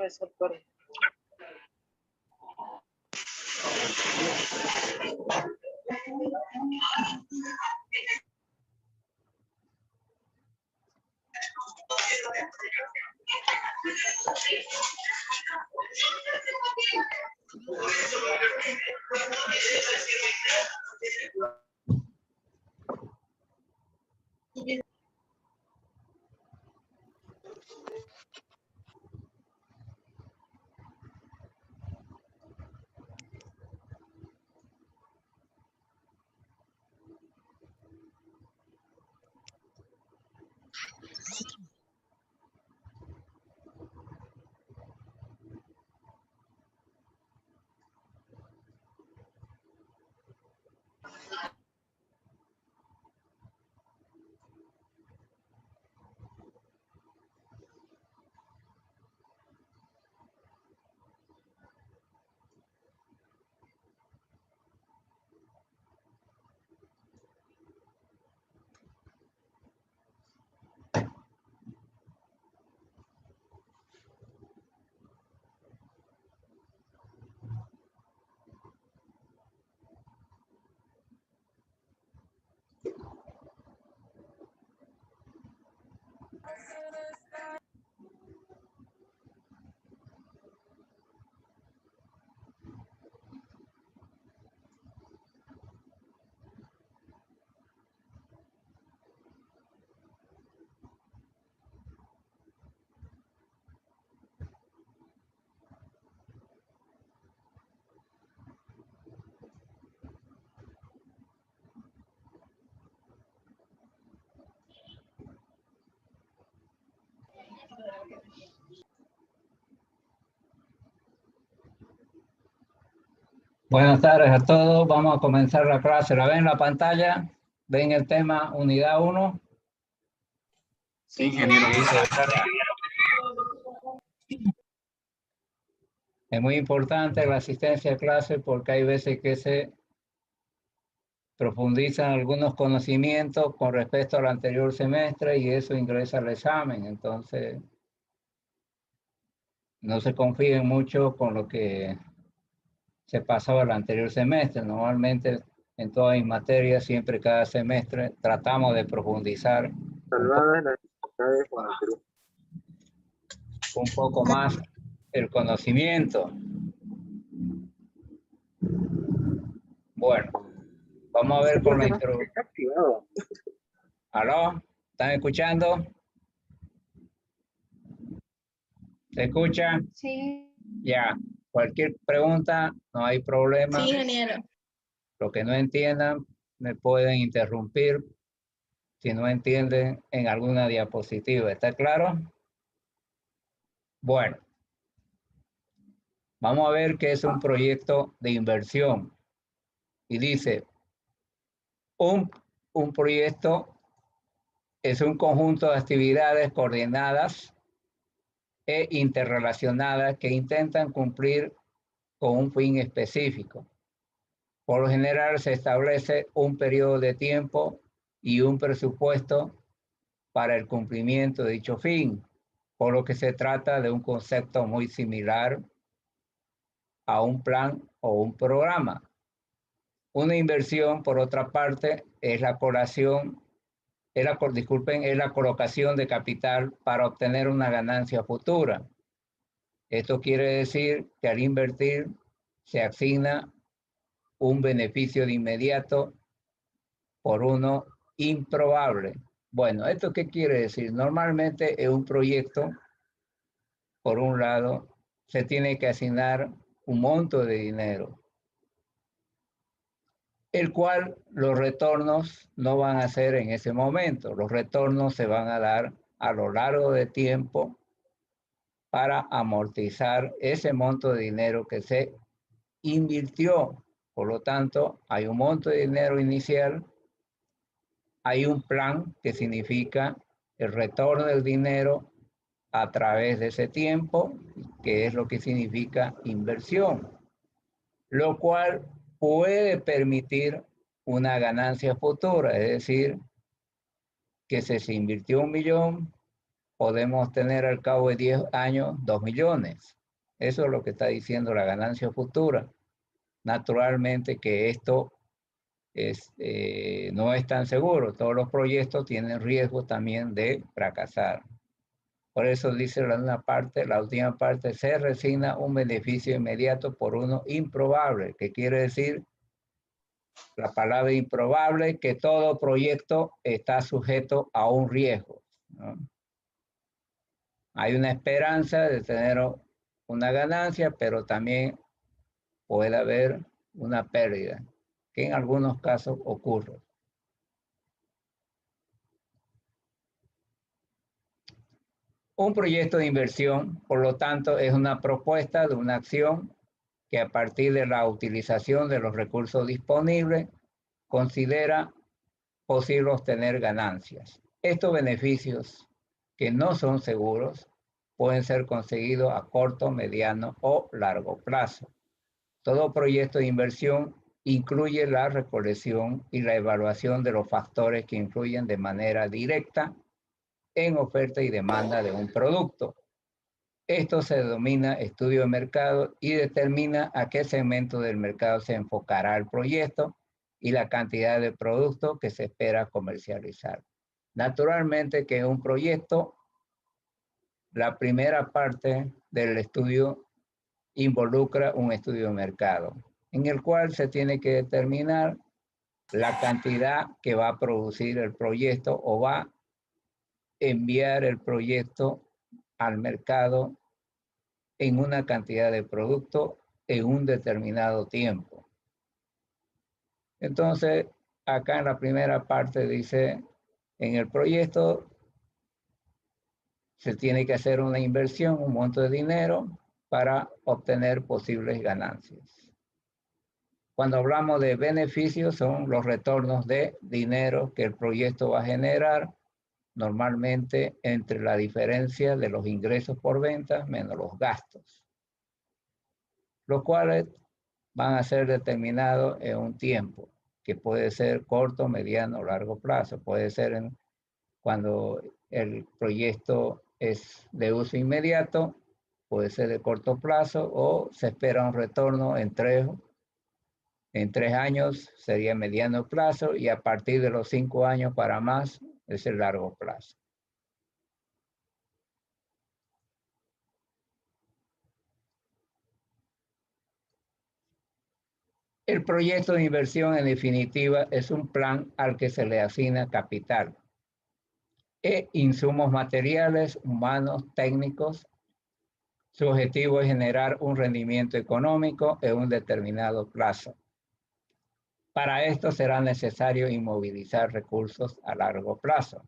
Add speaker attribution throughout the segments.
Speaker 1: Receptor.
Speaker 2: Buenas tardes a todos. Vamos a comenzar la clase. ¿La ven en la pantalla? ¿Ven el tema unidad 1?
Speaker 3: Sí, ingeniero.
Speaker 2: Es muy importante la asistencia a clase porque hay veces que se profundizan algunos conocimientos con respecto al anterior semestre y eso ingresa al examen. Entonces, no se confíen mucho con lo que se pasaba el anterior semestre. Normalmente en todas mis materias, siempre cada semestre tratamos de profundizar un poco más el conocimiento. Bueno, vamos a ver con la introducción. ¿Aló? ¿Están escuchando? ¿Se escucha?
Speaker 1: Sí.
Speaker 2: Ya. Cualquier pregunta, no hay problema.
Speaker 1: Sí, ingeniero.
Speaker 2: Lo que no entiendan, me pueden interrumpir si no entienden en alguna diapositiva. ¿Está claro? Bueno, vamos a ver qué es un proyecto de inversión. Y dice, un proyecto es un conjunto de actividades coordinadas e interrelacionadas que intentan cumplir con un fin específico. Por lo general se establece un periodo de tiempo y un presupuesto para el cumplimiento de dicho fin, por lo que se trata de un concepto muy similar a un plan o un programa. Una inversión, por otra parte, es la colocación de capital para obtener una ganancia futura. Esto quiere decir que al invertir se asigna un beneficio de inmediato por uno improbable. Bueno, ¿esto qué quiere decir? Normalmente en un proyecto, por un lado, se tiene que asignar un monto de dinero, el cual los retornos no van a ser en ese momento. Los retornos se van a dar a lo largo de tiempo para amortizar ese monto de dinero que se invirtió. Por lo tanto, hay un monto de dinero inicial, hay un plan que significa el retorno del dinero a través de ese tiempo, que es lo que significa inversión, lo cual puede permitir una ganancia futura, es decir, que si se invirtió 1.000.000, podemos tener al cabo de 10 años 2 millones. Eso es lo que está diciendo la ganancia futura. Naturalmente que esto no es tan seguro. Todos los proyectos tienen riesgo también de fracasar. Por eso dice la última parte, se resigna un beneficio inmediato por uno improbable, que quiere decir la palabra improbable, que todo proyecto está sujeto a un riesgo, ¿no? Hay una esperanza de tener una ganancia, pero también puede haber una pérdida, que en algunos casos ocurre. Un proyecto de inversión, por lo tanto, es una propuesta de una acción que a partir de la utilización de los recursos disponibles considera posible obtener ganancias. Estos beneficios, que no son seguros, pueden ser conseguidos a corto, mediano o largo plazo. Todo proyecto de inversión incluye la recolección y la evaluación de los factores que influyen de manera directa en oferta y demanda de un producto. Esto se denomina estudio de mercado y determina a qué segmento del mercado se enfocará el proyecto y la cantidad de productos que se espera comercializar. Naturalmente que un proyecto, la primera parte del estudio involucra un estudio de mercado, en el cual se tiene que determinar la cantidad que va a producir el proyecto o va a enviar el proyecto al mercado en una cantidad de producto en un determinado tiempo. Entonces, acá en la primera parte dice, en el proyecto se tiene que hacer una inversión, un monto de dinero para obtener posibles ganancias. Cuando hablamos de beneficios, son los retornos de dinero que el proyecto va a generar, normalmente entre la diferencia de los ingresos por ventas menos los gastos, los cuales van a ser determinados en un tiempo, que puede ser corto, mediano o largo plazo. Puede ser cuando el proyecto es de uso inmediato, puede ser de corto plazo o se espera un retorno en 3 En 3 años sería mediano plazo y a partir de los 5 años para más es el largo plazo. El proyecto de inversión, en definitiva, es un plan al que se le asigna capital e insumos materiales, humanos, técnicos. Su objetivo es generar un rendimiento económico en un determinado plazo. Para esto será necesario inmovilizar recursos a largo plazo.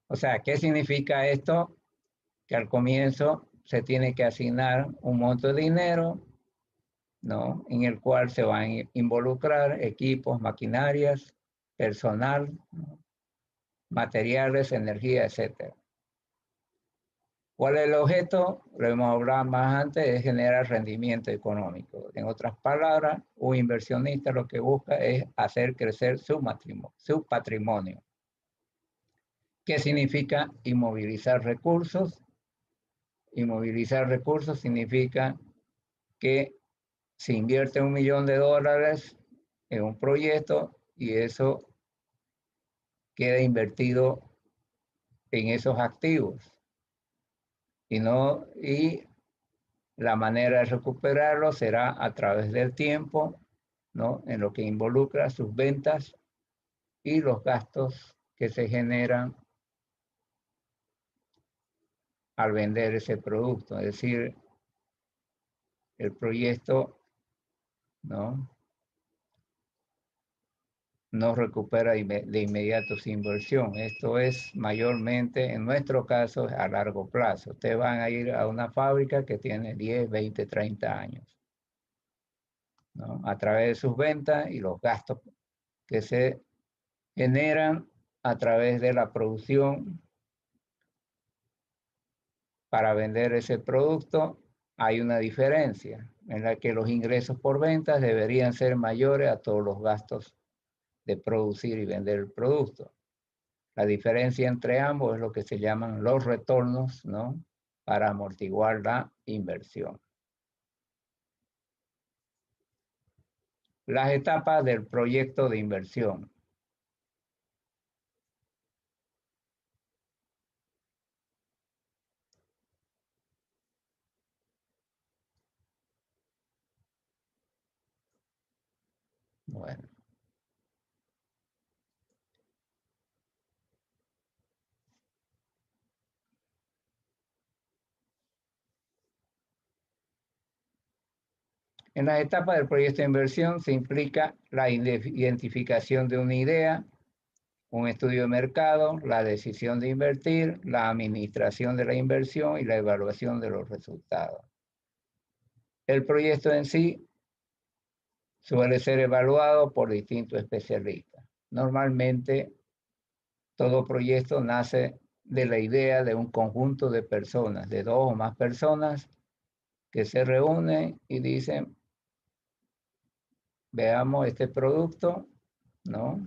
Speaker 2: O sea, ¿qué significa esto? Que al comienzo se tiene que asignar un monto de dinero, ¿no? En el cual se van a involucrar equipos, maquinarias, personal, ¿no? Materiales, energía, etc. ¿Cuál es el objeto? Lo hemos hablado más antes, es generar rendimiento económico. En otras palabras, un inversionista lo que busca es hacer crecer su patrimonio. ¿Qué significa inmovilizar recursos? Inmovilizar recursos significa que se invierte $1 millón en un proyecto y eso queda invertido en esos activos. Y la manera de recuperarlo será a través del tiempo, ¿no? En lo que involucra sus ventas y los gastos que se generan al vender ese producto. Es decir, el proyecto, ¿no? No recupera de inmediato su inversión. Esto es mayormente, en nuestro caso, a largo plazo. Ustedes van a ir a una fábrica que tiene 10, 20, 30 años, ¿no? A través de sus ventas y los gastos que se generan a través de la producción para vender ese producto, hay una diferencia en la que los ingresos por ventas deberían ser mayores a todos los gastos de producir y vender el producto. La diferencia entre ambos es lo que se llaman los retornos, ¿no? Para amortiguar la inversión. Las etapas del proyecto de inversión. Bueno. En las etapas del proyecto de inversión se implica la identificación de una idea, un estudio de mercado, la decisión de invertir, la administración de la inversión y la evaluación de los resultados. El proyecto en sí suele ser evaluado por distintos especialistas. Normalmente, todo proyecto nace de la idea de un conjunto de personas, de 2 o más personas que se reúnen y dicen, veamos este producto, ¿no?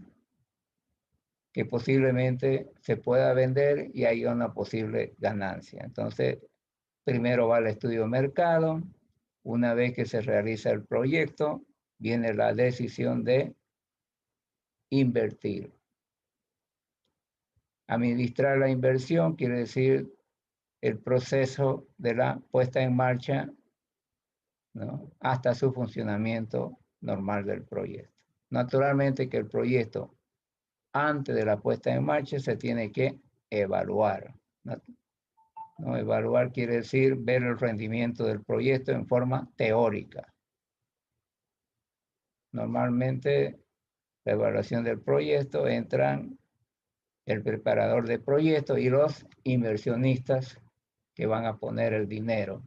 Speaker 2: Que posiblemente se pueda vender y hay una posible ganancia. Entonces, primero va el estudio de mercado. Una vez que se realiza el proyecto, viene la decisión de invertir. Administrar la inversión quiere decir el proceso de la puesta en marcha, ¿no? Hasta su funcionamiento normal del proyecto. Naturalmente que el proyecto, antes de la puesta en marcha, se tiene que evaluar, ¿no? Evaluar quiere decir ver el rendimiento del proyecto en forma teórica. Normalmente, la evaluación del proyecto entran el preparador de proyectos y los inversionistas que van a poner el dinero.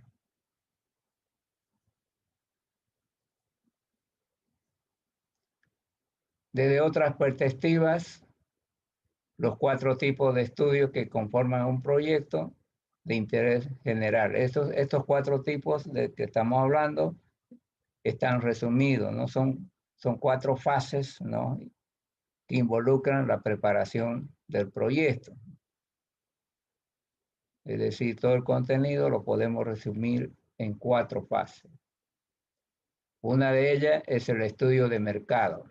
Speaker 2: Desde otras perspectivas, los 4 tipos de estudios que conforman un proyecto de interés general. Estos 4 tipos de que estamos hablando están resumidos, ¿no? Son 4 fases, ¿no? Que involucran la preparación del proyecto. Es decir, todo el contenido lo podemos resumir en 4 fases. Una de ellas es el estudio de mercado.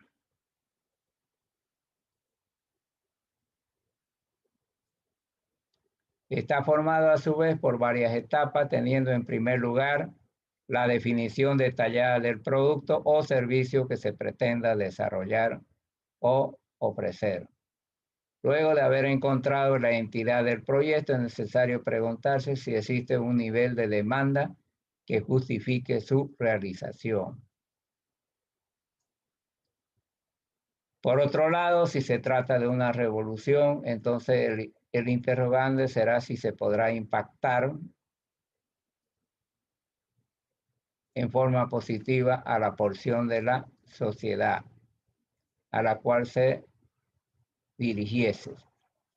Speaker 2: Está formado a su vez por varias etapas, teniendo en primer lugar la definición detallada del producto o servicio que se pretenda desarrollar o ofrecer. Luego de haber encontrado la entidad del proyecto, es necesario preguntarse si existe un nivel de demanda que justifique su realización. Por otro lado, si se trata de una revolución, entonces el interrogante será si se podrá impactar en forma positiva a la porción de la sociedad a la cual se dirigiese.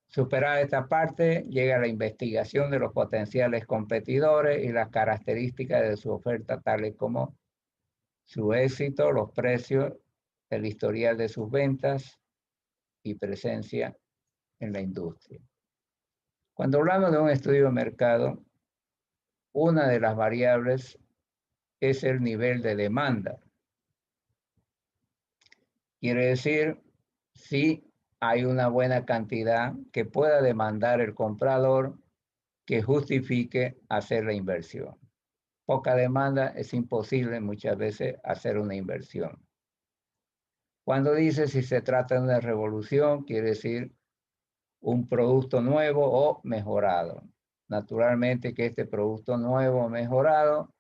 Speaker 2: Superada esta parte, llega la investigación de los potenciales competidores y las características de su oferta, tales como su éxito, los precios, el historial de sus ventas y presencia en la industria. Cuando hablamos de un estudio de mercado, una de las variables es el nivel de demanda. Quiere decir, si hay una buena cantidad que pueda demandar el comprador que justifique hacer la inversión. Poca demanda, es imposible muchas veces hacer una inversión. Cuando dice si se trata de una revolución, quiere decir un producto nuevo o mejorado. Naturalmente que este producto nuevo o mejorado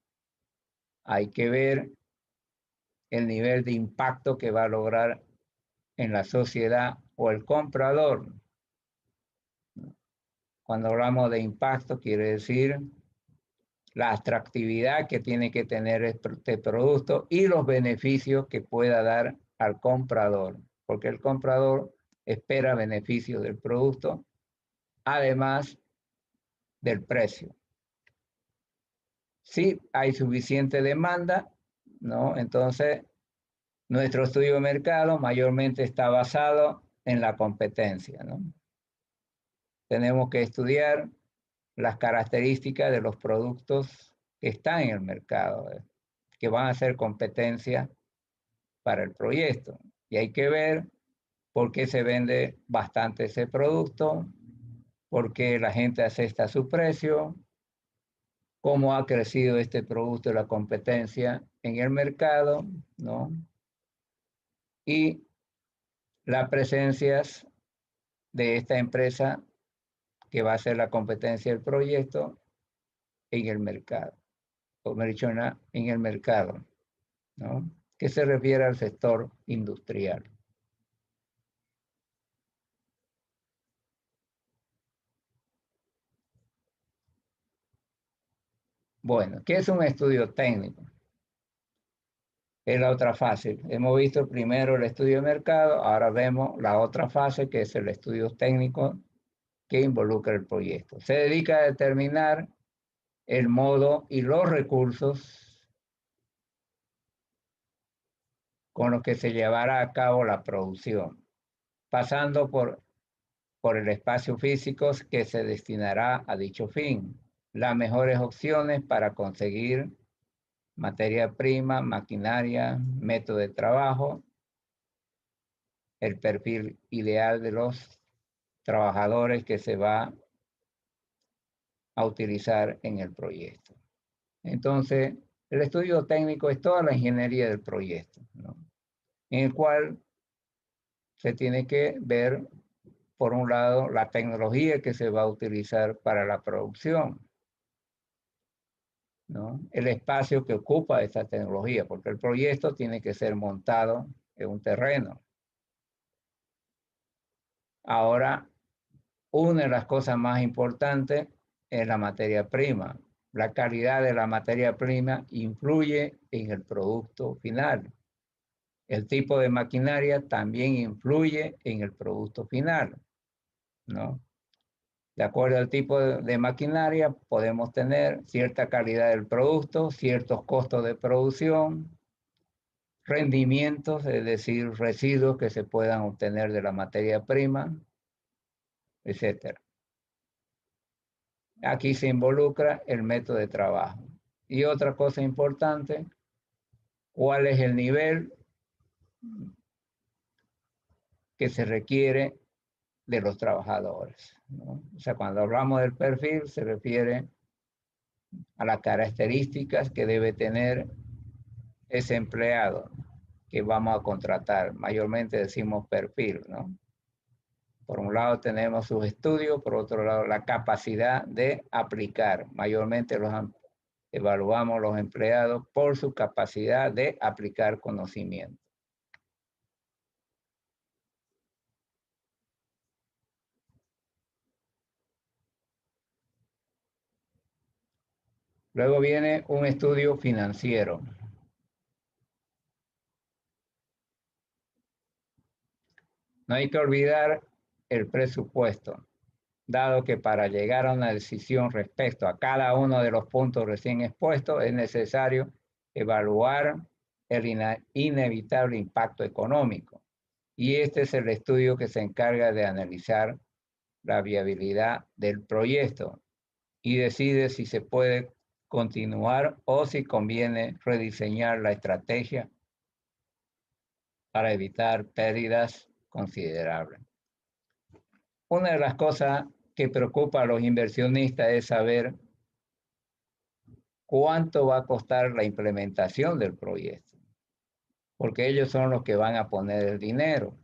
Speaker 2: hay que ver el nivel de impacto que va a lograr en la sociedad o el comprador. Cuando hablamos de impacto, quiere decir la atractividad que tiene que tener este producto y los beneficios que pueda dar al comprador, porque el comprador espera beneficios del producto, además del precio. Si hay suficiente demanda, ¿no? Entonces, nuestro estudio de mercado mayormente está basado en la competencia, ¿no? Tenemos que estudiar las características de los productos que están en el mercado, que van a ser competencia para el proyecto. Y hay que ver por qué se vende bastante ese producto, por qué la gente acepta su precio, cómo ha crecido este producto y la competencia en el mercado, ¿no? Y las presencias de esta empresa que va a ser la competencia del proyecto en el mercado, o dicho, en el mercado, ¿no? Que se refiere al sector industrial. Bueno, ¿qué es un estudio técnico? Es la otra fase. Hemos visto primero el estudio de mercado, ahora vemos la otra fase que es el estudio técnico que involucra el proyecto. Se dedica a determinar el modo y los recursos con los que se llevará a cabo la producción, pasando por el espacio físico que se destinará a dicho fin, las mejores opciones para conseguir materia prima, maquinaria, método de trabajo, el perfil ideal de los trabajadores que se va a utilizar en el proyecto. Entonces, el estudio técnico es toda la ingeniería del proyecto, ¿no? En el cual se tiene que ver, por un lado, la tecnología que se va a utilizar para la producción, ¿no? El espacio que ocupa esta tecnología, porque el proyecto tiene que ser montado en un terreno. Ahora, una de las cosas más importantes es la materia prima. La calidad de la materia prima influye en el producto final. El tipo de maquinaria también influye en el producto final, ¿no? De acuerdo al tipo de maquinaria, podemos tener cierta calidad del producto, ciertos costos de producción, rendimientos, es decir, residuos que se puedan obtener de la materia prima, etc. Aquí se involucra el método de trabajo. Y otra cosa importante cuál es el nivel que se requiere de los trabajadores, ¿no? O sea, cuando hablamos del perfil, se refiere a las características que debe tener ese empleado que vamos a contratar. Mayormente decimos perfil, ¿no? Por un lado tenemos sus estudios, por otro lado la capacidad de aplicar. Mayormente evaluamos los empleados por su capacidad de aplicar conocimiento. Luego viene un estudio financiero. No hay que olvidar el presupuesto, dado que para llegar a una decisión respecto a cada uno de los puntos recién expuestos es necesario evaluar el inevitable impacto económico. Y este es el estudio que se encarga de analizar la viabilidad del proyecto y decide si se puede continuar o si conviene rediseñar la estrategia para evitar pérdidas considerables. Una de las cosas que preocupa a los inversionistas es saber cuánto va a costar la implementación del proyecto, porque ellos son los que van a poner el dinero.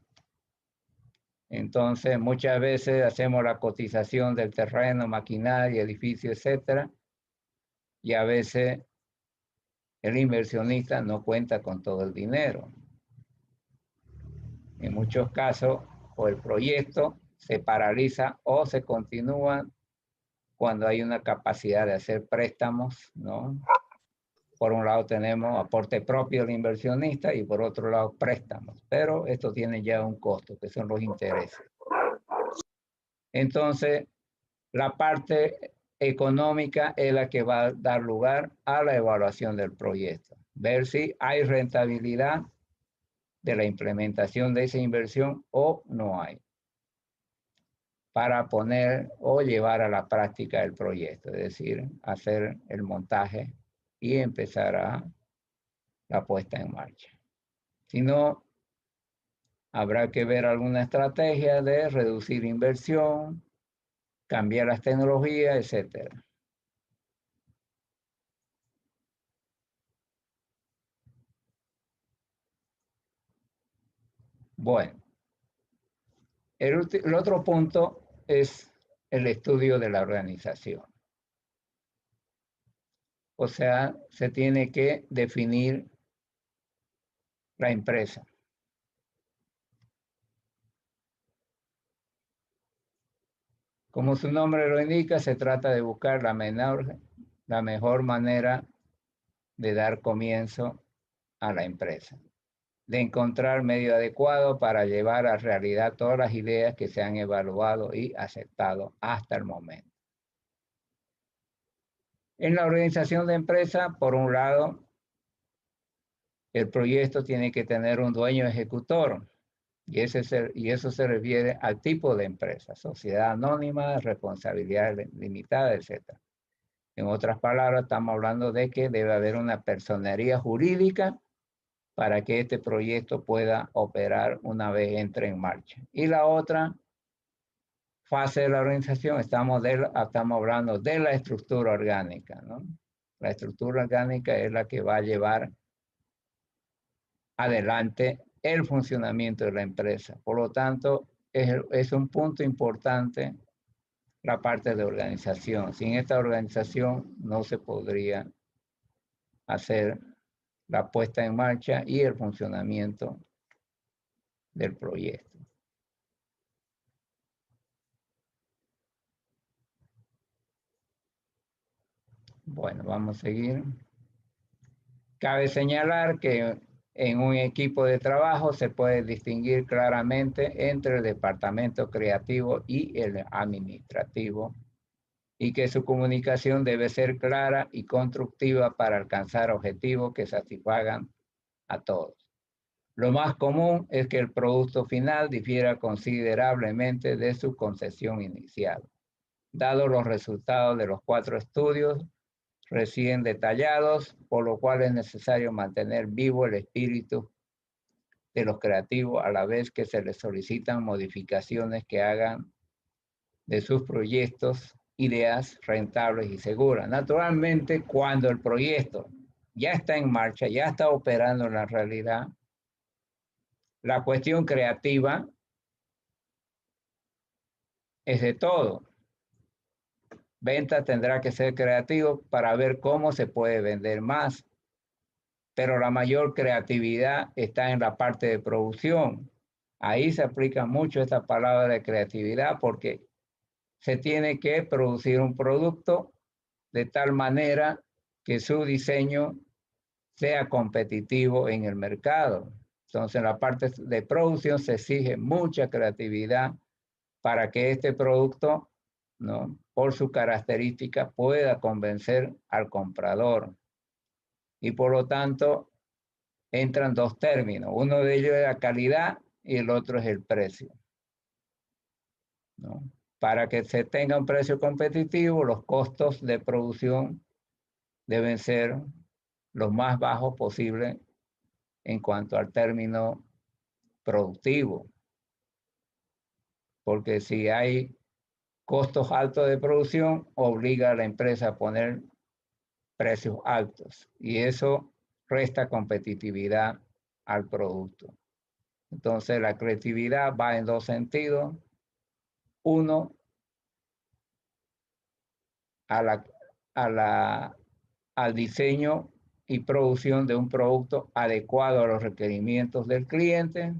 Speaker 2: Entonces, muchas veces hacemos la cotización del terreno, maquinaria, edificio, etcétera, y a veces el inversionista no cuenta con todo el dinero. En muchos casos, o el proyecto se paraliza o se continúa cuando hay una capacidad de hacer préstamos, ¿no? Por un lado tenemos aporte propio del inversionista y por otro lado préstamos, pero esto tiene ya un costo, que son los intereses. Entonces, la parte económica es la que va a dar lugar a la evaluación del proyecto. Ver si hay rentabilidad de la implementación de esa inversión o no hay, para poner o llevar a la práctica el proyecto, es decir, hacer el montaje y empezar a la puesta en marcha. Si no, habrá que ver alguna estrategia de reducir inversión, cambiar las tecnologías, etc. Bueno, el otro punto es el estudio de la organización. O sea, se tiene que definir la empresa. Como su nombre lo indica, se trata de buscar la mejor manera de dar comienzo a la empresa, de encontrar medio adecuado para llevar a realidad todas las ideas que se han evaluado y aceptado hasta el momento. En la organización de empresa, por un lado, el proyecto tiene que tener un dueño ejecutor, y eso se refiere al tipo de empresa, sociedad anónima, responsabilidad limitada, etc. En otras palabras, estamos hablando de que debe haber una personería jurídica para que este proyecto pueda operar una vez entre en marcha. Y la otra fase de la organización, estamos hablando de la estructura orgánica, ¿no? La estructura orgánica es la que va a llevar adelante el funcionamiento de la empresa. Por lo tanto, es un punto importante la parte de organización. Sin esta organización no se podría hacer la puesta en marcha y el funcionamiento del proyecto. Bueno, vamos a seguir. Cabe señalar que en un equipo de trabajo se puede distinguir claramente entre el departamento creativo y el administrativo, y que su comunicación debe ser clara y constructiva para alcanzar objetivos que satisfagan a todos. Lo más común es que el producto final difiera considerablemente de su concepción inicial. Dado los resultados de los 4 estudios recién detallados, por lo cual es necesario mantener vivo el espíritu de los creativos a la vez que se les solicitan modificaciones que hagan de sus proyectos ideas rentables y seguras. Naturalmente, cuando el proyecto ya está en marcha, ya está operando en la realidad, la cuestión creativa es de todo. Venta tendrá que ser creativo para ver cómo se puede vender más, pero la mayor creatividad está en la parte de producción. Ahí se aplica mucho esta palabra de creatividad porque se tiene que producir un producto de tal manera que su diseño sea competitivo en el mercado. Entonces, en la parte de producción se exige mucha creatividad para que este producto, ¿no?, por su característica, pueda convencer al comprador. Y por lo tanto, entran dos términos. Uno de ellos es la calidad y el otro es el precio, ¿no? Para que se tenga un precio competitivo, los costos de producción deben ser los más bajos posibles en cuanto al término productivo. Porque si hay costos altos de producción, obliga a la empresa a poner precios altos y eso resta competitividad al producto. Entonces, la creatividad va en dos sentidos. Uno, al diseño y producción de un producto adecuado a los requerimientos del cliente,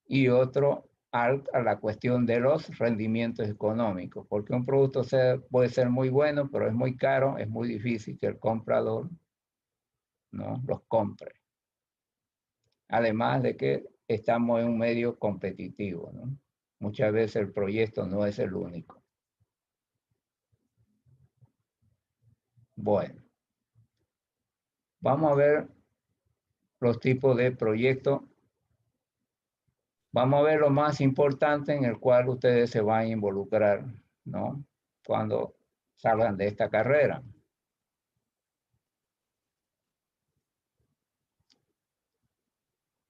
Speaker 2: y otro a la cuestión de los rendimientos económicos, porque un producto puede ser muy bueno, pero es muy caro, es muy difícil que el comprador, ¿no?, los compre. Además de que estamos en un medio competitivo, ¿no? Muchas veces el proyecto no es el único. Bueno, vamos a ver los tipos de proyectos. Vamos a ver lo más importante en el cual ustedes se van a involucrar, ¿no?, cuando salgan de esta carrera.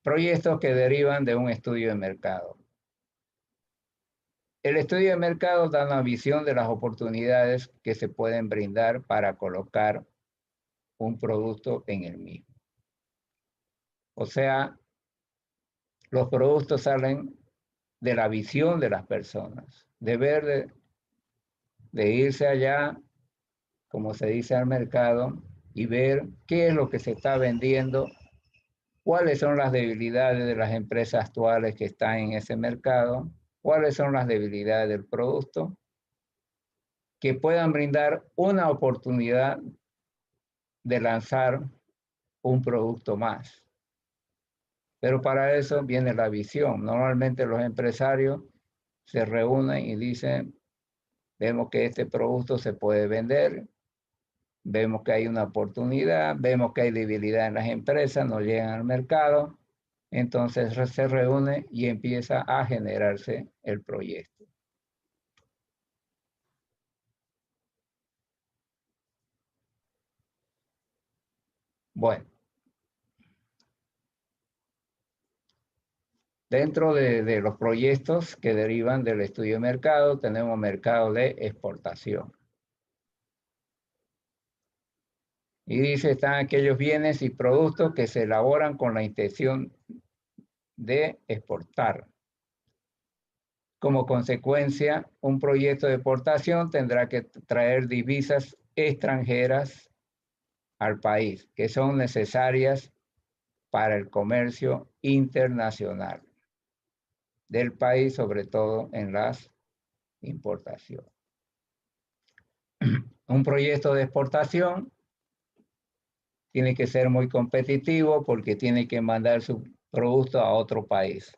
Speaker 2: Proyectos que derivan de un estudio de mercado. El estudio de mercado da una visión de las oportunidades que se pueden brindar para colocar un producto en el mismo. O sea, los productos salen de la visión de las personas, de ver, de irse allá, como se dice, al mercado y ver qué es lo que se está vendiendo, cuáles son las debilidades de las empresas actuales que están en ese mercado, cuáles son las debilidades del producto, que puedan brindar una oportunidad de lanzar un producto más. Pero para eso viene la visión. Normalmente los empresarios se reúnen y dicen, vemos que este producto se puede vender, vemos que hay una oportunidad, vemos que hay debilidad en las empresas, no llegan al mercado, entonces se reúne y empieza a generarse el proyecto. Bueno, dentro de los proyectos que derivan del estudio de mercado, tenemos mercado de exportación. Y dice, están aquellos bienes y productos que se elaboran con la intención de exportar. Como consecuencia, un proyecto de exportación tendrá que traer divisas extranjeras al país, que son necesarias para el comercio internacional del país, sobre todo en las importaciones. Un proyecto de exportación tiene que ser muy competitivo porque tiene que mandar su producto a otro país.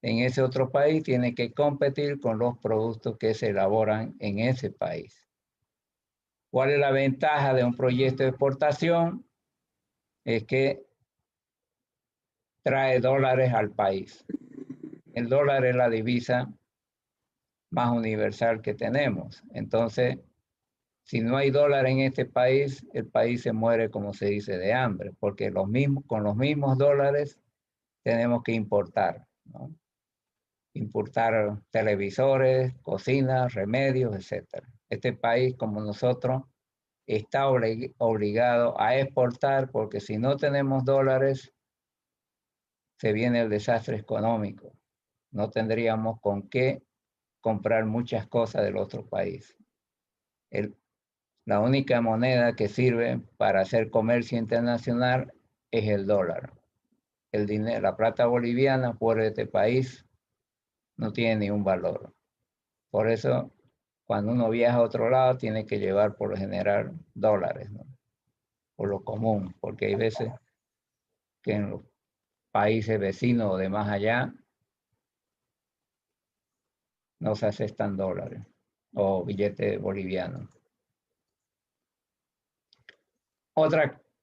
Speaker 2: En ese otro país tiene que competir con los productos que se elaboran en ese país. ¿Cuál es la ventaja de un proyecto de exportación? Es que trae dólares al país. El dólar es la divisa más universal que tenemos. Entonces, Si no hay dólar en este país, el país se muere, como se dice, de hambre, porque con los mismos dólares tenemos que importar, ¿no? Importar televisores, cocinas, remedios, etc. Este país, como nosotros, está obligado a exportar, porque si no tenemos dólares, se viene el desastre económico. No tendríamos con qué comprar muchas cosas del otro país. La única moneda que sirve para hacer comercio internacional es el dólar. El dinero, la plata boliviana fuera de este país no tiene ningún valor. Por eso, cuando uno viaja a otro lado, tiene que llevar por lo general dólares, ¿no? Por lo común, porque hay veces que en los países vecinos o de más allá no se aceptan dólares o billetes bolivianos.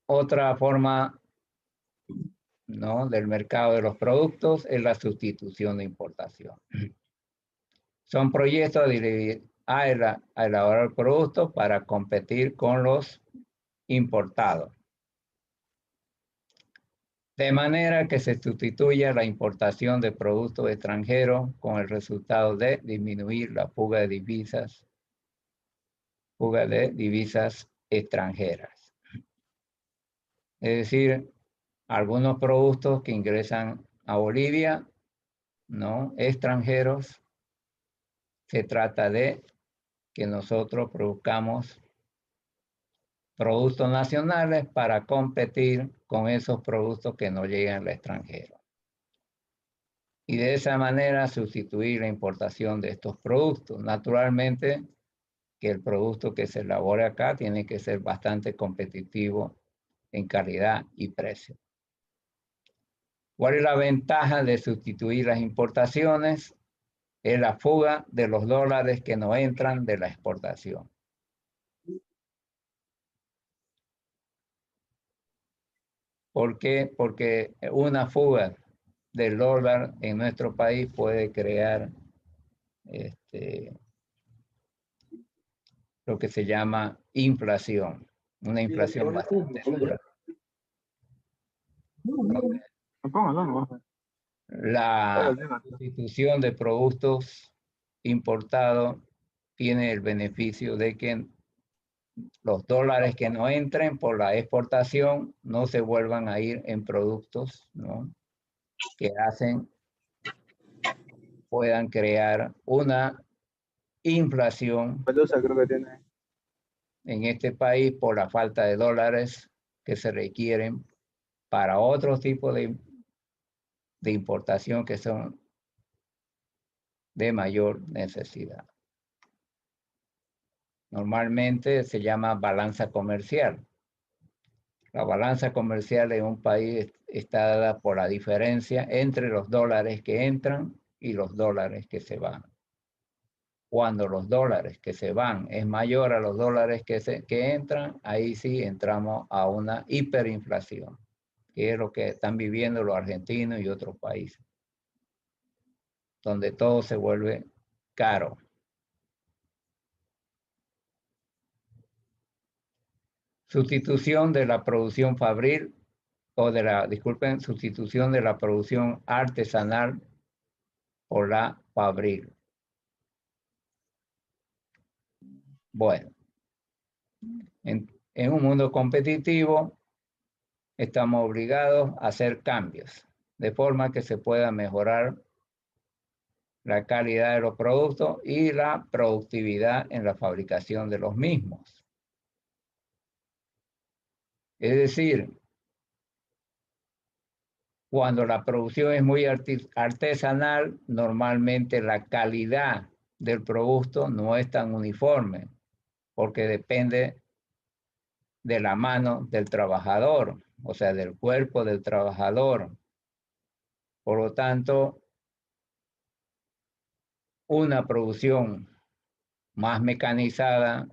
Speaker 2: Otra forma, ¿no?, del mercado de los productos es la sustitución de importación. Son proyectos a elaborar productos para competir con los importados, de manera que se sustituya la importación de productos extranjeros con el resultado de disminuir la fuga de divisas extranjeras. Es decir, algunos productos que ingresan a Bolivia, ¿no?, extranjeros, se trata de que nosotros produzcamos productos nacionales para competir con esos productos que no llegan al extranjero. Y de esa manera sustituir la importación de estos productos. Naturalmente que el producto que se elabore acá tiene que ser bastante competitivo en calidad y precio. ¿Cuál es la ventaja de sustituir las importaciones? Es la fuga de los dólares que no entran de la exportación. ¿Por qué? Porque una fuga del dólar en nuestro país puede crear lo que se llama inflación, una inflación bastante dura. La sustitución de productos importados tiene el beneficio de que los dólares que no entren por la exportación no se vuelvan a ir en productos, ¿no?, que puedan crear una inflación en este país por la falta de dólares que se requieren para otros tipos de importación que son de mayor necesidad. Normalmente se llama balanza comercial. La balanza comercial en un país está dada por la diferencia entre los dólares que entran y los dólares que se van. Cuando los dólares que se van es mayor a los dólares que entran, ahí sí entramos a una hiperinflación, que es lo que están viviendo los argentinos y otros países, donde todo se vuelve caro. Sustitución de la producción fabril, sustitución de la producción artesanal por la fabril. Bueno, en un mundo competitivo estamos obligados a hacer cambios, de forma que se pueda mejorar la calidad de los productos y la productividad en la fabricación de los mismos. Es decir, cuando la producción es muy artesanal, normalmente la calidad del producto no es tan uniforme, porque depende de la mano del trabajador, o sea, del cuerpo del trabajador. Por lo tanto, una producción más mecanizada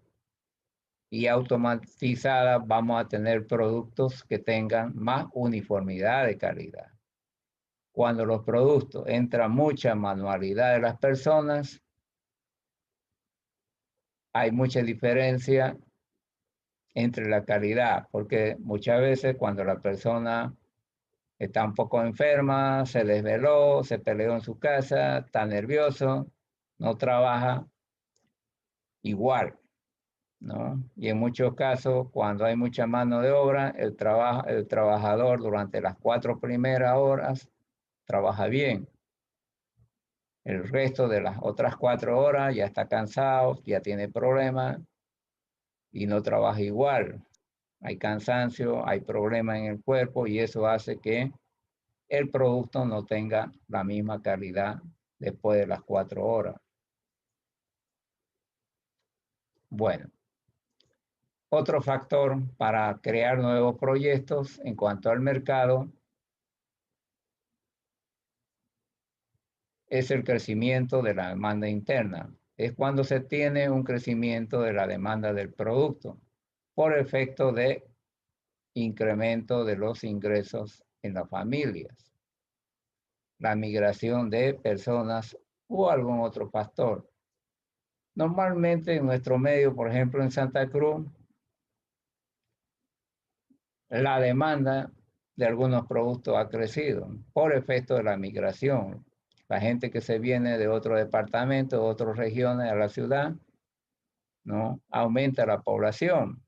Speaker 2: y automatizada, vamos a tener productos que tengan más uniformidad de calidad. Cuando los productos entra mucha manualidad de las personas, hay mucha diferencia entre la calidad, porque muchas veces cuando la persona está un poco enferma, se desveló, se peleó en su casa, está nervioso, no trabaja igual, ¿no? Y en muchos casos, cuando hay mucha mano de obra, el trabajador durante las 4 primeras horas trabaja bien. El resto de las otras 4 horas ya está cansado, ya tiene problemas y no trabaja igual. Hay cansancio, hay problemas en el cuerpo y eso hace que el producto no tenga la misma calidad después de las 4 horas. Bueno, otro factor para crear nuevos proyectos en cuanto al mercado es el crecimiento de la demanda interna. Es cuando se tiene un crecimiento de la demanda del producto por efecto de incremento de los ingresos en las familias, la migración de personas o algún otro factor. Normalmente en nuestro medio, por ejemplo en Santa Cruz, la demanda de algunos productos ha crecido por efecto de la migración. La gente que se viene de otro departamento, de otras regiones a la ciudad, ¿no? Aumenta la población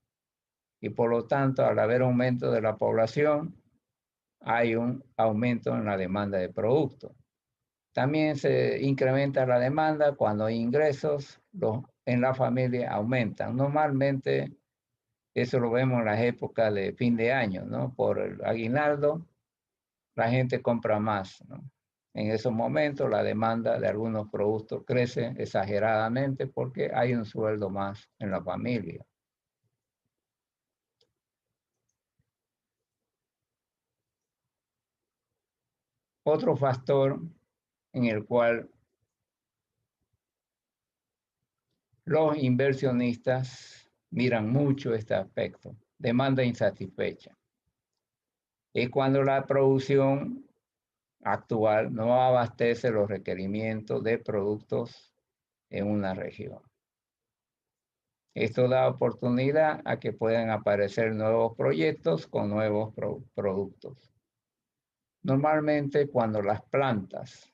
Speaker 2: y por lo tanto al haber aumento de la población hay un aumento en la demanda de productos. También se incrementa la demanda cuando hay ingresos en la familia aumentan. Normalmente eso lo vemos en las épocas de fin de año, ¿no? Por el aguinaldo, la gente compra más, ¿no? En esos momentos la demanda de algunos productos crece exageradamente porque hay un sueldo más en la familia. Otro factor en el cual los inversionistas miran mucho este aspecto, demanda insatisfecha. Es cuando la producción actual no abastece los requerimientos de productos en una región. Esto da oportunidad a que puedan aparecer nuevos proyectos con nuevos productos. Normalmente cuando las plantas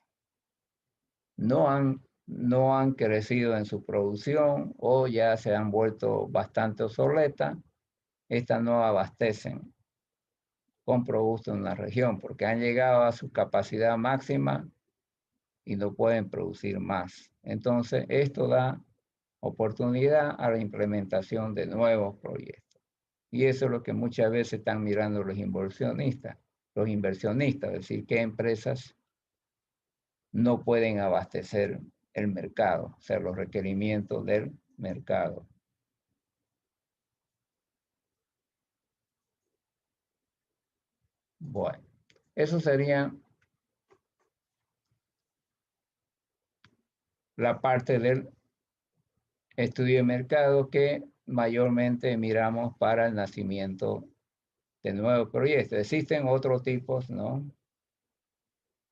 Speaker 2: no han crecido en su producción o ya se han vuelto bastante obsoletas, estas no abastecen con productos en la región porque han llegado a su capacidad máxima y no pueden producir más. Entonces, esto da oportunidad a la implementación de nuevos proyectos. Y eso es lo que muchas veces están mirando los inversionistas, es decir, qué empresas no pueden abastecer el mercado, o sea, los requerimientos del mercado. Bueno, eso sería la parte del estudio de mercado que mayormente miramos para el nacimiento de nuevos proyectos. Existen otros tipos, ¿no?,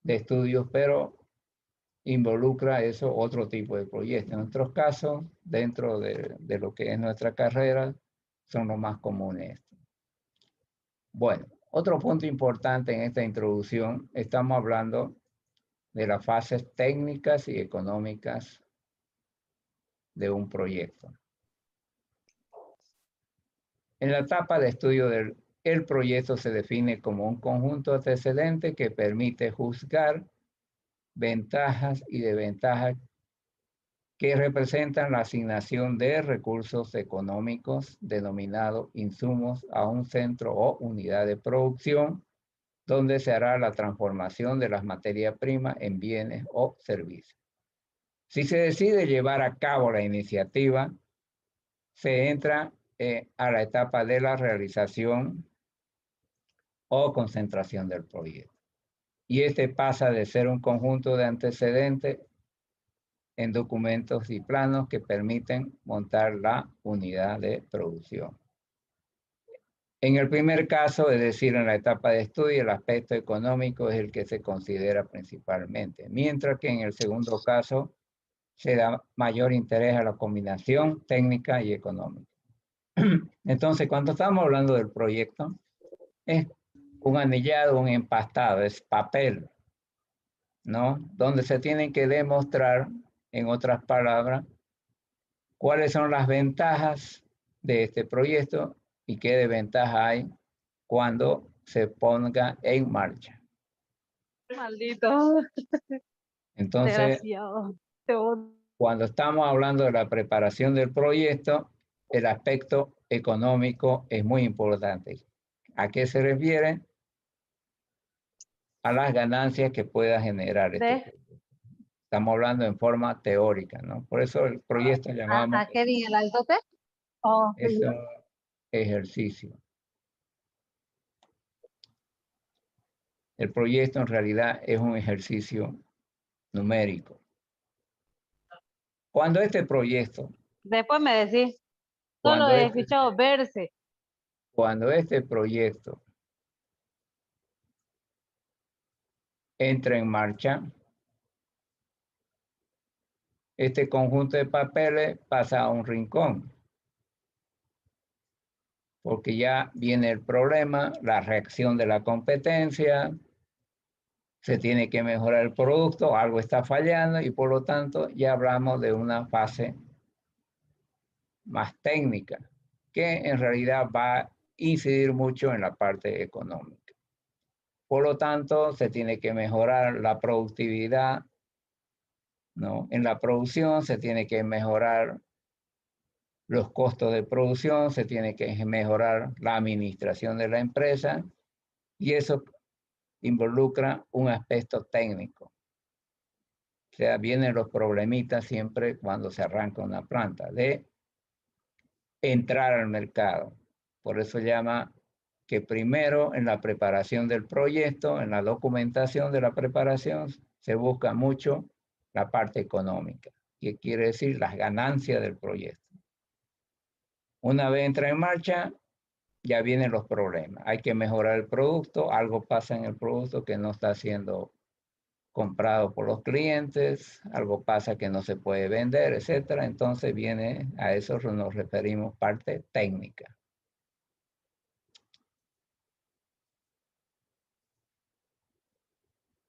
Speaker 2: de estudios, pero involucra eso otro tipo de proyectos. En nuestros casos, dentro de lo que es nuestra carrera, son los más comunes. Bueno, otro punto importante en esta introducción, estamos hablando de las fases técnicas y económicas de un proyecto. En la etapa de estudio del proyecto se define como un conjunto antecedente que permite juzgar ventajas y desventajas que representan la asignación de recursos económicos denominados insumos a un centro o unidad de producción, donde se hará la transformación de las materias primas en bienes o servicios. Si se decide llevar a cabo la iniciativa, se entra a la etapa de la realización o concentración del proyecto. Y este pasa de ser un conjunto de antecedentes en documentos y planos que permiten montar la unidad de producción. En el primer caso, es decir, en la etapa de estudio, el aspecto económico es el que se considera principalmente, mientras que en el segundo caso se da mayor interés a la combinación técnica y económica. Entonces, cuando estamos hablando del proyecto, es un anillado, un empastado, es papel, ¿no? Donde se tienen que demostrar, en otras palabras, cuáles son las ventajas de este proyecto y qué desventajas hay cuando se ponga en marcha.
Speaker 1: Maldito,
Speaker 2: Entonces,
Speaker 1: desgraciado. Te odio.
Speaker 2: cuando estamos hablando de la preparación del proyecto, el aspecto económico es muy importante. ¿A qué se refiere? A las ganancias que pueda generar este proyecto. Estamos hablando en forma teórica, ¿no? Por eso el proyecto llamamos
Speaker 1: ¿A qué día? ¿El alto té? Oh,
Speaker 2: es un ejercicio. El proyecto en realidad es un ejercicio numérico. Cuando este proyecto,
Speaker 1: después me decís, solo
Speaker 2: cuando
Speaker 1: he
Speaker 2: este,
Speaker 1: escuchado verse.
Speaker 2: cuando este proyecto entra en marcha, este conjunto de papeles pasa a un rincón, porque ya viene el problema, la reacción de la competencia, se tiene que mejorar el producto, algo está fallando y por lo tanto ya hablamos de una fase más técnica, que en realidad va a incidir mucho en la parte económica. Por lo tanto, se tiene que mejorar la productividad, ¿no? En la producción se tiene que mejorar los costos de producción, se tiene que mejorar la administración de la empresa y eso involucra un aspecto técnico. O sea, vienen los problemitas siempre cuando se arranca una planta de entrar al mercado. Por eso llama que primero en la preparación del proyecto, en la documentación de la preparación, se busca mucho la parte económica, que quiere decir las ganancias del proyecto. Una vez entra en marcha, ya vienen los problemas. Hay que mejorar el producto, algo pasa en el producto que no está siendo comprado por los clientes, algo pasa que no se puede vender, etcétera. Entonces viene, a eso nos referimos parte técnica.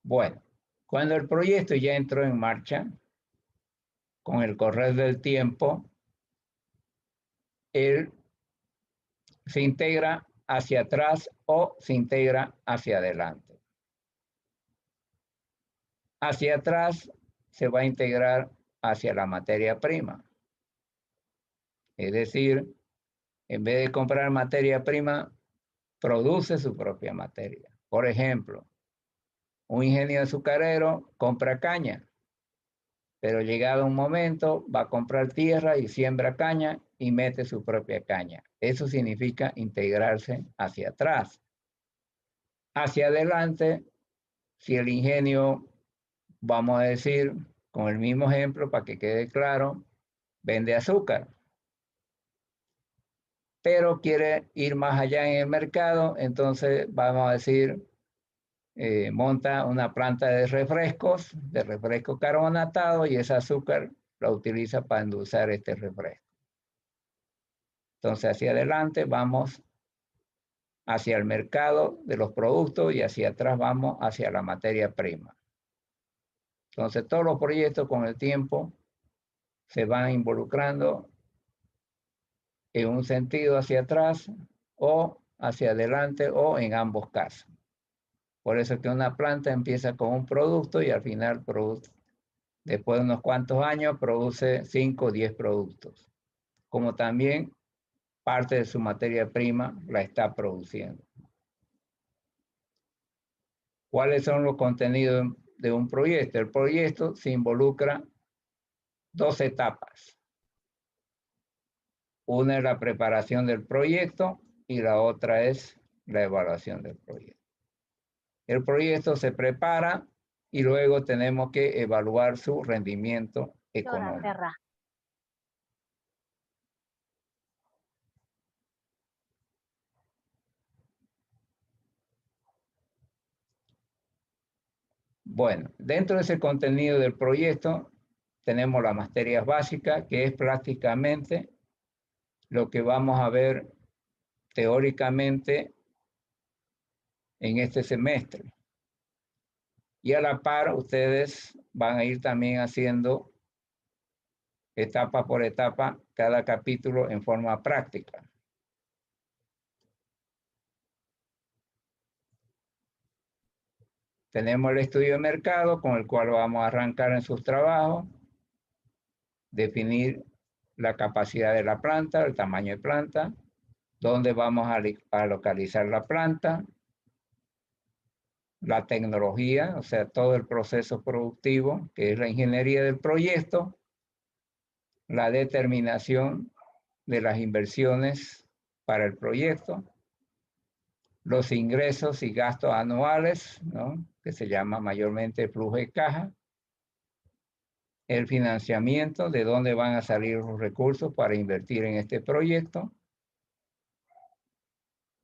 Speaker 2: Bueno, cuando el proyecto ya entró en marcha, con el correr del tiempo, él se integra hacia atrás o se integra hacia adelante. Hacia atrás se va a integrar hacia la materia prima. Es decir, en vez de comprar materia prima, produce su propia materia. Por ejemplo, un ingeniero azucarero compra caña, pero llegado un momento va a comprar tierra y siembra caña y mete su propia caña. Eso significa integrarse hacia atrás. Hacia adelante, si el ingenio, vamos a decir, con el mismo ejemplo para que quede claro, vende azúcar, pero quiere ir más allá en el mercado, entonces vamos a decir, monta una planta de refresco carbonatado y ese azúcar lo utiliza para endulzar este refresco. Entonces hacia adelante vamos hacia el mercado de los productos y hacia atrás vamos hacia la materia prima. Entonces todos los proyectos con el tiempo se van involucrando en un sentido hacia atrás o hacia adelante o en ambos casos. Por eso es que una planta empieza con un producto y al final produce, después de unos cuantos años produce 5 o 10 productos. Como también parte de su materia prima la está produciendo. ¿Cuáles son los contenidos de un proyecto? El proyecto se involucra dos etapas. Una es la preparación del proyecto y la otra es la evaluación del proyecto. El proyecto se prepara y luego tenemos que evaluar su rendimiento económico. Bueno, dentro de ese contenido del proyecto tenemos las materias básicas, que es prácticamente lo que vamos a ver teóricamente en este semestre. Y a la par, ustedes van a ir también haciendo etapa por etapa cada capítulo en forma práctica. Tenemos el estudio de mercado con el cual vamos a arrancar en sus trabajos, definir la capacidad de la planta, el tamaño de planta, dónde vamos a localizar la planta, la tecnología, o sea, todo el proceso productivo, que es la ingeniería del proyecto, la determinación de las inversiones para el proyecto, los ingresos y gastos anuales, ¿no? Que se llama mayormente flujo de caja, el financiamiento, de dónde van a salir los recursos para invertir en este proyecto,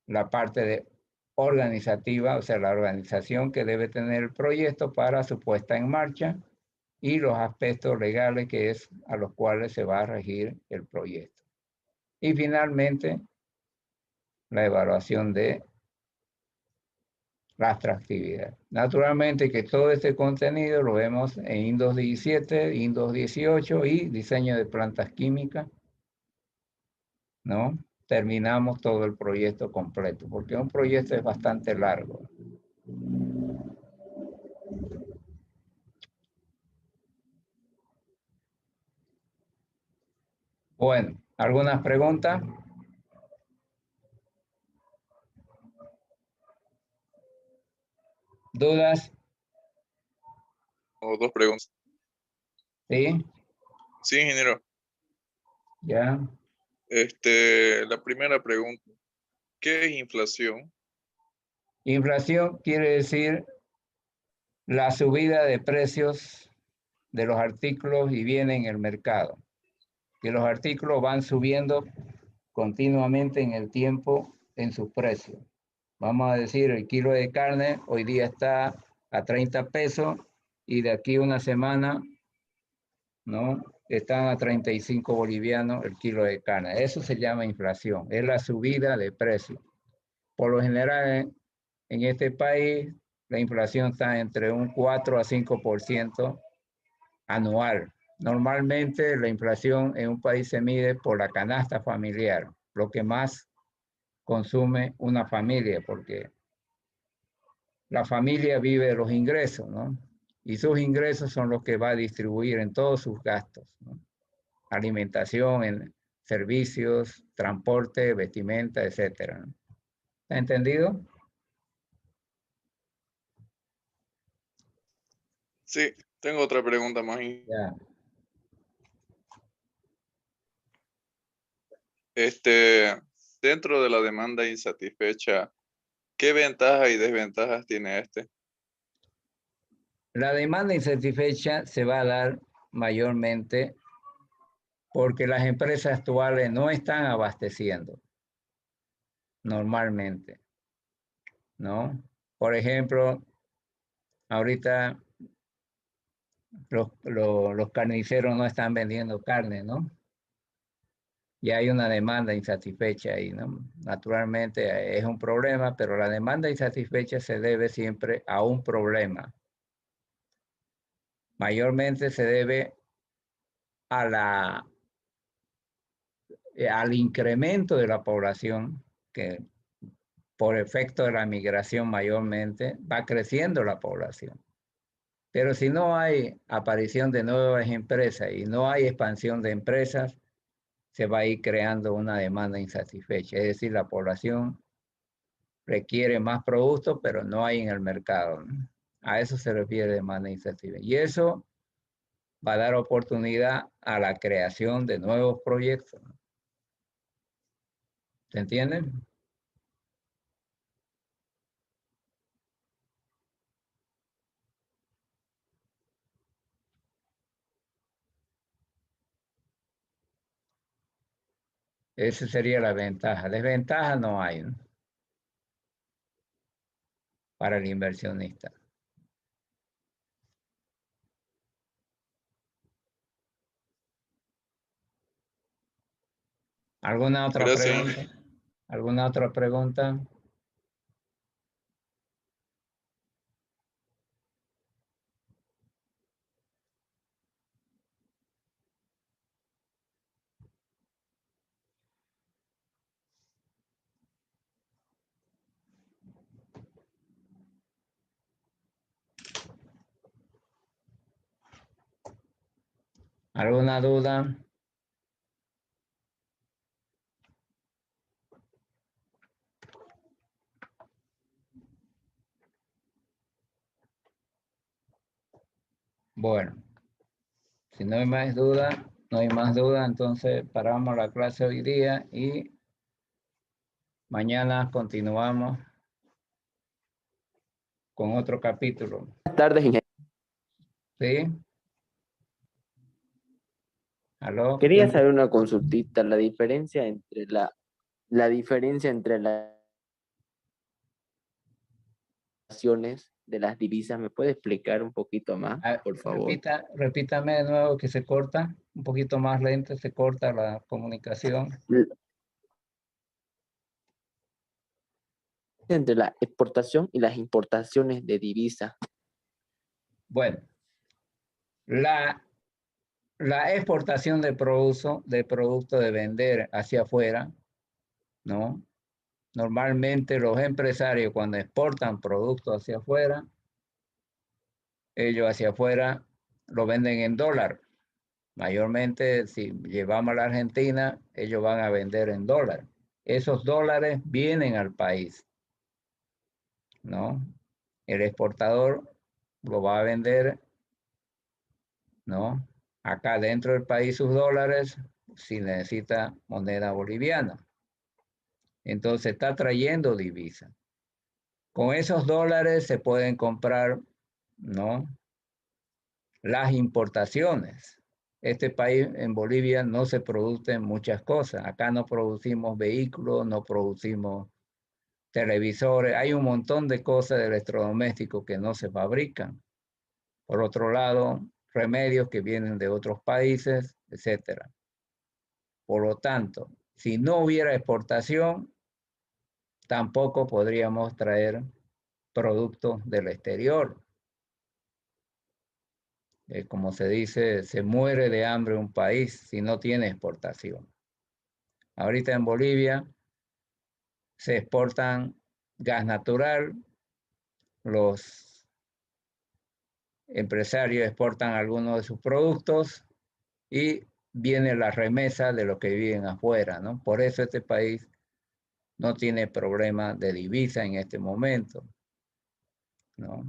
Speaker 2: la parte organizativa, o sea, la organización que debe tener el proyecto para su puesta en marcha y los aspectos legales que es a los cuales se va a regir el proyecto. Y finalmente, la evaluación de la atractividad. Naturalmente que todo este contenido lo vemos en INDOS 17, INDOS 18 y diseño de plantas químicas, ¿no? Terminamos todo el proyecto completo, porque un proyecto es bastante largo. Bueno, ¿algunas preguntas? ¿Dudas?
Speaker 4: O dos preguntas.
Speaker 2: ¿Sí?
Speaker 4: Sí, ingeniero.
Speaker 2: ¿Ya?
Speaker 4: La primera pregunta, ¿qué es inflación?
Speaker 2: Inflación quiere decir la subida de precios de los artículos y bienes en el mercado. Que los artículos van subiendo continuamente en el tiempo en sus precios. Vamos a decir, el kilo de carne hoy día está a 30 pesos y de aquí a una semana, ¿no? Están a 35 bolivianos el kilo de carne. Eso se llama inflación, es la subida de precios. Por lo general, en este país, la inflación está entre un 4 a 5% anual. Normalmente la inflación en un país se mide por la canasta familiar, lo que más consume una familia, porque la familia vive de los ingresos, ¿no? Y sus ingresos son los que va a distribuir en todos sus gastos, ¿no? Alimentación, en servicios, transporte, vestimenta, etcétera, ¿no? ¿Está entendido?
Speaker 4: Sí, tengo otra pregunta más.
Speaker 2: Ya.
Speaker 4: Dentro de la demanda insatisfecha, ¿qué ventajas y desventajas tiene este?
Speaker 2: La demanda insatisfecha se va a dar mayormente porque las empresas actuales no están abasteciendo normalmente, ¿no? Por ejemplo, ahorita los carniceros no están vendiendo carne, ¿no? Y hay una demanda insatisfecha ahí, ¿no? Naturalmente es un problema, pero la demanda insatisfecha se debe siempre a un problema. Mayormente se debe a al incremento de la población, que por efecto de la migración mayormente va creciendo la población. Pero si no hay aparición de nuevas empresas y no hay expansión de empresas, se va a ir creando una demanda insatisfecha. Es decir, la población requiere más productos, pero no hay en el mercado, ¿no? A eso se refiere demanda insatisfecha. Y eso va a dar oportunidad a la creación de nuevos proyectos, ¿no? ¿Se entienden? Esa sería la ventaja. Desventaja no hay, ¿no? Para el inversionista. ¿Alguna otra
Speaker 4: Gracias.
Speaker 2: pregunta? ¿Alguna otra pregunta? ¿Alguna duda? Bueno, si no hay más duda, no hay más duda, entonces paramos la clase hoy día y mañana continuamos con otro capítulo.
Speaker 5: Buenas tardes, ingeniero.
Speaker 2: ¿Sí? ¿Aló?
Speaker 5: Quería
Speaker 2: ¿Quién?
Speaker 5: saber una consultita, la diferencia entre las acciones de las divisas. ¿Me puede explicar un poquito más,
Speaker 2: Ah,
Speaker 5: por favor?
Speaker 2: repítame de nuevo que se corta, un poquito más lento, se corta la comunicación.
Speaker 5: Entre la exportación y las importaciones de divisas.
Speaker 2: Bueno, la exportación de producto de vender hacia afuera, ¿no? Normalmente los empresarios cuando exportan productos hacia afuera, ellos hacia afuera lo venden en dólar. Mayormente, si llevamos a la Argentina, ellos van a vender en dólar. Esos dólares vienen al país, ¿no? El exportador lo va a vender, ¿no? Acá dentro del país sus dólares, si necesita moneda boliviana. Entonces está trayendo divisa. Con esos dólares se pueden comprar, ¿no? Las importaciones. Este país, en Bolivia, no se producen muchas cosas. Acá no producimos vehículos, no producimos televisores. Hay un montón de cosas de electrodomésticos que no se fabrican. Por otro lado, remedios que vienen de otros países, etcétera. Por lo tanto, si no hubiera exportación, tampoco podríamos traer productos del exterior. Como se dice, se muere de hambre un país si no tiene exportación. Ahorita en Bolivia se exportan gas natural, los empresarios exportan algunos de sus productos y viene la remesa de los que viven afuera, ¿no? Por eso este país no tiene problema de divisa en este momento, ¿no?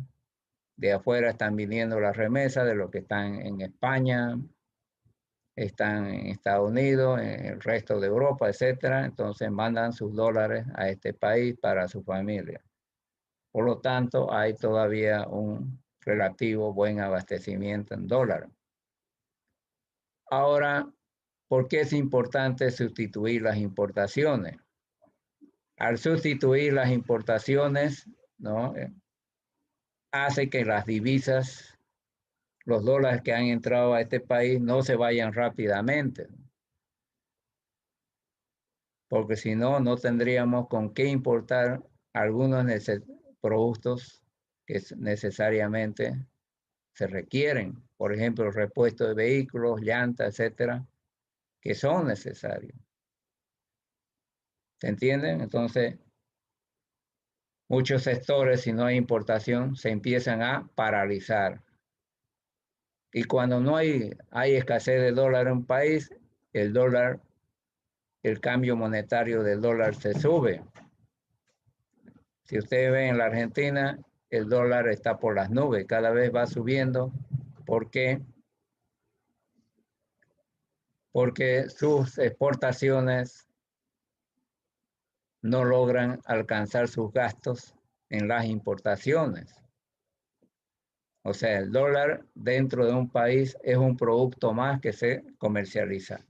Speaker 2: De afuera están viniendo las remesas de los que están en España, están en Estados Unidos, en el resto de Europa, etcétera. Entonces mandan sus dólares a este país para su familia. Por lo tanto, hay todavía un relativo buen abastecimiento en dólares. Ahora, ¿por qué es importante sustituir las importaciones? Al sustituir las importaciones, ¿no? Hace que las divisas, los dólares que han entrado a este país no se vayan rápidamente. Porque si no, no tendríamos con qué importar algunos productos que necesariamente se requieren. Por ejemplo, repuesto de vehículos, llantas, etcétera, que son necesarios. ¿Se entienden? Entonces, muchos sectores, si no hay importación, se empiezan a paralizar. Y cuando no hay escasez de dólar en un país, el cambio monetario del dólar se sube. Si ustedes ven en la Argentina, el dólar está por las nubes, cada vez va subiendo. ¿Por qué? Porque sus exportaciones no logran alcanzar sus gastos en las importaciones. O sea, el dólar dentro de un país es un producto más que se comercializa.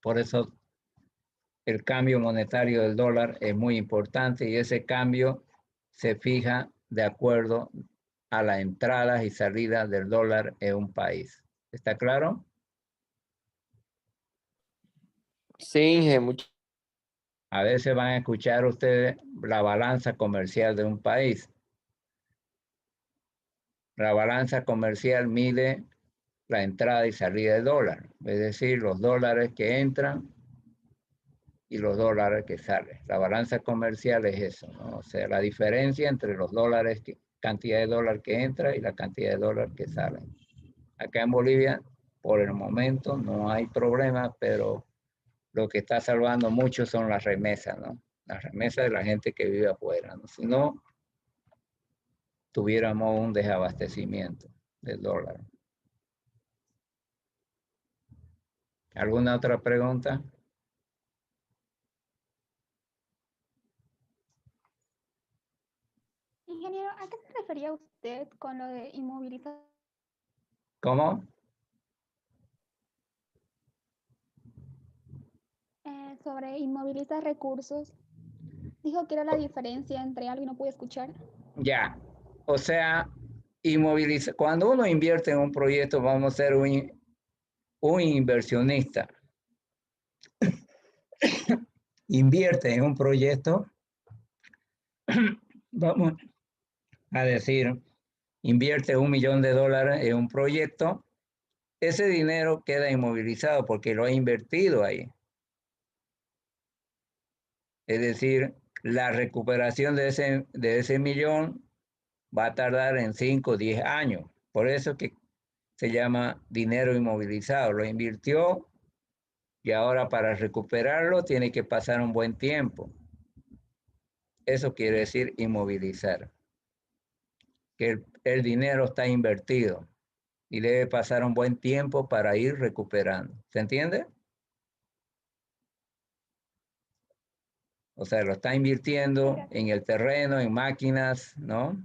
Speaker 2: Por eso el cambio monetario del dólar es muy importante y ese cambio se fija de acuerdo a las entradas y salidas del dólar en un país. ¿Está claro?
Speaker 5: Sí, Inge,
Speaker 2: A veces van a escuchar ustedes la balanza comercial de un país. La balanza comercial mide la entrada y salida de dólar, es decir, los dólares que entran y los dólares que salen. La balanza comercial es eso, ¿no? O sea, la diferencia entre los dólares, cantidad de dólar que entra y la cantidad de dólar que sale. Acá en Bolivia, por el momento, no hay problema, pero lo que está salvando mucho son las remesas, ¿no? Las remesas de la gente que vive afuera, ¿no? Si no, tuviéramos un desabastecimiento del dólar. ¿Alguna otra pregunta?
Speaker 6: Ingeniero, ¿a qué se refería usted con lo de inmovilizar
Speaker 2: ¿Cómo?
Speaker 6: sobre inmovilizar recursos? Dijo que era la diferencia entre algo y no pude escuchar.
Speaker 2: Ya. O sea, cuando uno invierte en un proyecto, vamos a ser un inversionista. Invierte en un proyecto, vamos a decir, invierte $1 millón en un proyecto, ese dinero queda inmovilizado porque lo ha invertido ahí. Es decir, la recuperación de ese millón va a tardar en 5 o 10 años. Por eso que se llama dinero inmovilizado. Lo invirtió y ahora para recuperarlo tiene que pasar un buen tiempo. Eso quiere decir inmovilizar. Que el dinero está invertido y debe pasar un buen tiempo para ir recuperando. ¿Se entiende? O sea, lo está invirtiendo en el terreno, en máquinas, ¿no?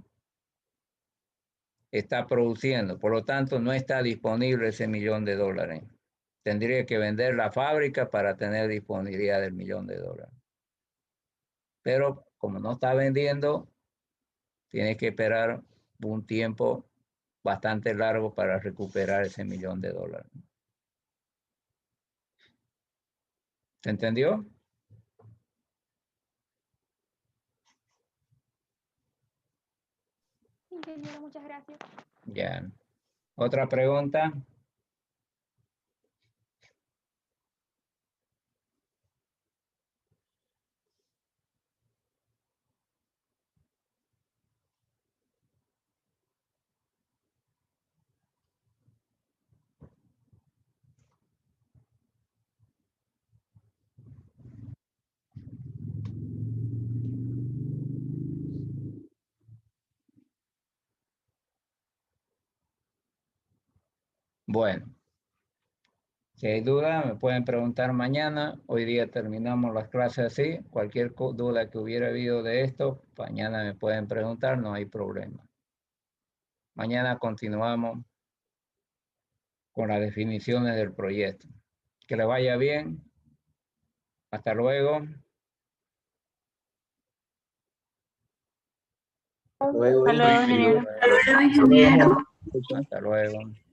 Speaker 2: Está produciendo. Por lo tanto, no está disponible ese $1 millón. Tendría que vender la fábrica para tener disponibilidad del $1 millón. Pero como no está vendiendo, tiene que esperar un tiempo bastante largo para recuperar ese $1 millón. ¿Se entendió?
Speaker 6: Ingeniero, muchas gracias.
Speaker 2: Ya. ¿Otra pregunta? Bueno, si hay duda, me pueden preguntar mañana. Hoy día terminamos las clases así. Cualquier duda que hubiera habido de esto, mañana me pueden preguntar, no hay problema. Mañana continuamos con las definiciones del proyecto. Que le vaya bien. Hasta luego.
Speaker 5: luego,
Speaker 1: Hasta luego,
Speaker 5: Inge.
Speaker 1: ingeniero.
Speaker 2: Hasta luego.